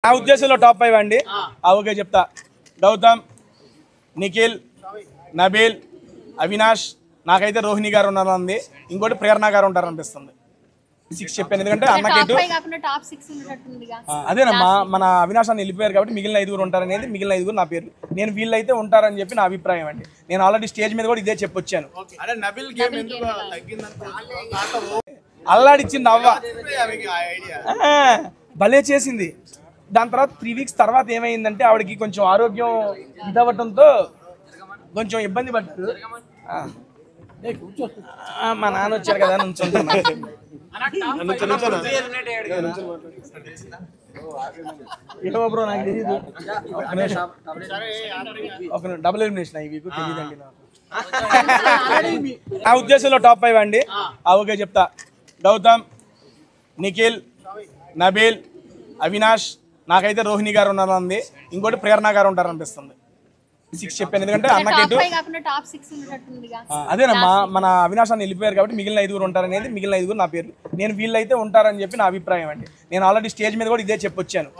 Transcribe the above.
నా ఉద్దేశంలో టాప్ 5 అండి. ఓకే చెప్తా. గౌతమ్, నిఖిల్, నబీల్, అవినాష్, నాకైతే రోహిణి గారు ఉన్నారండి, ఇంకోటి ప్రేరణ గారు ఉంటారనిపిస్తుంది. 6 చెప్పాను ఎందుకంటే అన్నకేటు అదేనమ్మా, మన అవినాష్ అని వెళ్ళిపోయారు కాబట్టి మిగిలిన 5 ఉంటారనేది, మిగిలిన 5 నా పేర్లు. నేను వీళ్ళైతే ఉంటారని చెప్పి నా అభిప్రాయం అండి. నేను ఆల్రెడీ స్టేజ్ మీద కూడా ఇదే చెప్పొచ్చాను. అల్లాడిచ్చింది అవ్వ భలే చేసింది. దాని తర్వాత 3 వీక్స్ తర్వాత ఏమైందంటే ఆవిడకి కొంచెం ఆరోగ్యం ఇదవ్వటంతో కొంచెం ఇబ్బంది పడ్డారు. మా నాన్న వచ్చారు కదా నుంచుంటున్నా. ఏమో బ్రో నాకు తెలియదు. ఒక డబుల్ ఎలిమినేషన్ ఈ వీక్ తెలియదండి నాకు. నా ఉద్దేశంలో టాప్ 5 అండి. ఓకే చెప్తా. గౌతమ్, నిఖిల్, నబీల్, అవినాష్, నాకైతే రోహిణి గారు ఉన్నారండి, ఇంకోటి ప్రేరణ గారు ఉంటారనిపిస్తుంది. 6 చెప్పాను ఎందుకంటే అన్నకేటు అదేనమ్మా, మన అవినాష్ అని వెళ్ళిపోయారు కాబట్టి మిగిలిన 5 ఉంటారనేది, మిగిలిన 5 నా పేర్లు. నేను వీళ్ళైతే ఉంటారని చెప్పి నా అభిప్రాయం అండి. నేను ఆల్రెడీ స్టేజ్ మీద కూడా ఇదే చెప్పొచ్చాను.